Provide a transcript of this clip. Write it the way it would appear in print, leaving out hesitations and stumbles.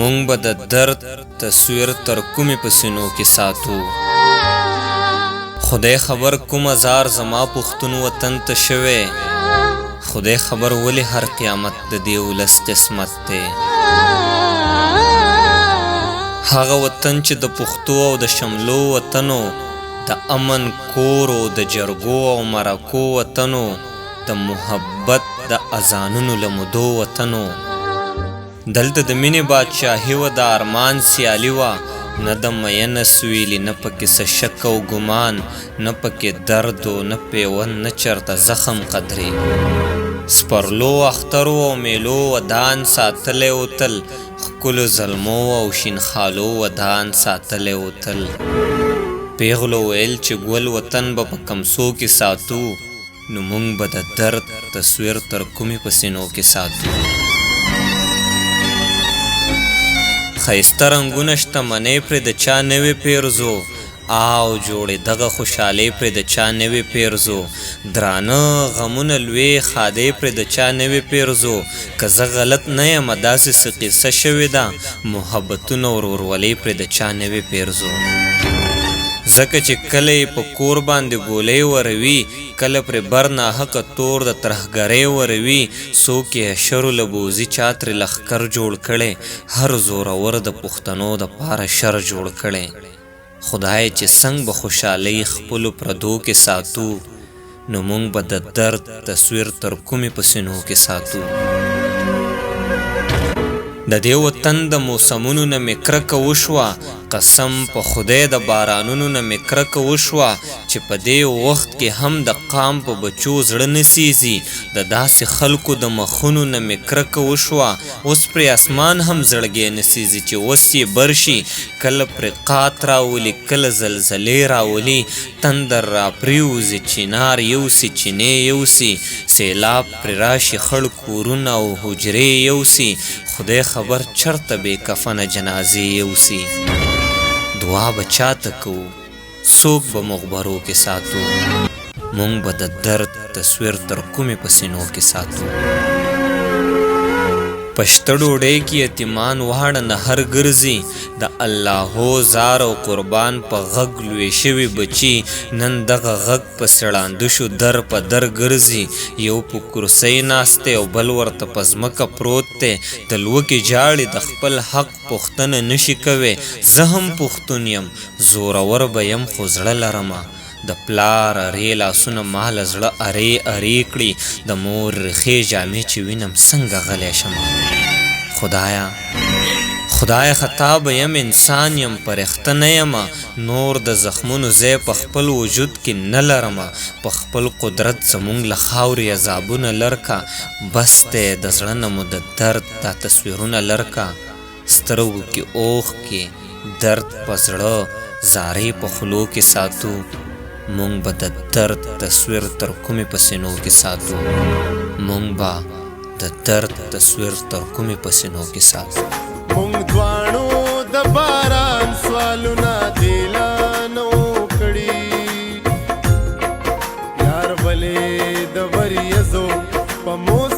مونږ به د درد تصویر تر کومې په سینو کې ساتو. خدای خبر کوم ازار زما پښتون وطن ته شوی، خدای خبر ولې هر قیامت د دې ولس قسمت دی. هغه وطن چې د پښتو او د شملو وطنو، د امن کورو د جرګو او مرکو وطنو، د محبت د اذانونو له مودو وطنو. دلته د مینې بادشاهي وه، د ارمان سیالي وه، نه د مینه سویلي، نه پکې څه شک او ګمان، نه پکې درد و نه پیوند، نه چرته زخم قدرې. سپرلو اخترو او میلو ودان ساتلی و تل، ښکلو زلمو او شینخالو ودان ساتلی و تل. پیغلو ویل چې ګل وطن به په کمسو کې ساتو، نو مونږ به د درد تصویر تر کومې په سینو کې ساتو. ښایسته رنګونه شتمنۍ پرې د چا نوې پیرزو، او جوړې دغه خوشحالۍ پرې د چا نوې پیرزو. درانه غمونه لوی ښادۍ پرې د چا نوې پیرزو. که زه غلط نه یم داسې څه قصه شوې ده، محبتونه ورورولۍ پرې د چا نوې پیرزو. ځکه چې کله یې په کور باندې ګولۍ وروي، کله پرې بر ناحقه تور د ترهګرۍ وروي، څوک یې شرو له بوزي چا ترې لښکر جوړ کړی، هر زورور د پښتنو دپاره شر جوړ کړی. خدای چې څنګه به خوشحالۍ خپلو پردو کې ساتو، نو مونږ به د درد تصویر تر کومې په سینو کې ساتو. د دې وطن د موسمونو نه مې کرکه وشوه، قسم په خدای د بارانونو نه مې کرکه وشوه، چې په دې وخت کې هم د قام په بچو زړه نه سیزي. د داسې خلکو د مخونو نه مې کرکه وشوه، اوس پرې اسمان هم زړګی نه سیزي، چې اوس یې برشي، کله پرې قات راولي، کله زلزلې راولي، تندر را پریوزي، چینار یوسي، چینې یوسي، سیلاب پرې راشي، خړ کورونه او حجرې یوسي. خدای خبر چرته بې کفنه جنازې یوسي. دعا به چاته کوو، څوک به مغبرو کې ساتو، مونږ به د درد تصویر تر کومې په سینو کې ساتو. پشته ډوډۍ کې یتیمان واړه نهر ګرځي، د اللهو زار او قربان په غږ لوی شوي بچي، نن دغه غږ په سړانده شو در په در ګرځي. یو په کرسۍ ناست دی او بل ورته په ځمکه پروت دی، د لوږې جاړې د خپل حق پوښتنه نشي کوی. زه هم پښتون یم، زورور به یم خو زړه لرمه، د پلار ارې لاسونه ماله زړه ارې ارې کړي، د مور ریښې جامې چې وینم څنګه غلی شمه. خدایه خطا به یم، انسان یم، پرښته نه یمه، نور د زخمونو ځای په خپل وجود کې نه لرمه. په خپل قدرت زمونږ له خاورې عذابونه لرکه، بس دی د زړه نه مو د درد دا تصویرونه لرکه. سترګو کې اوښکې، درد په زړه، زارۍ په خولو کې ساتو، مونږ به د درد تصویر تر کومې په سینو کې ساتو، مونږ به د درد تصویر تر کومې په سینو کې ساتو. مونږ دواړو د باران سوالونه دلانو کړي، یار ولې د وریځو په موسم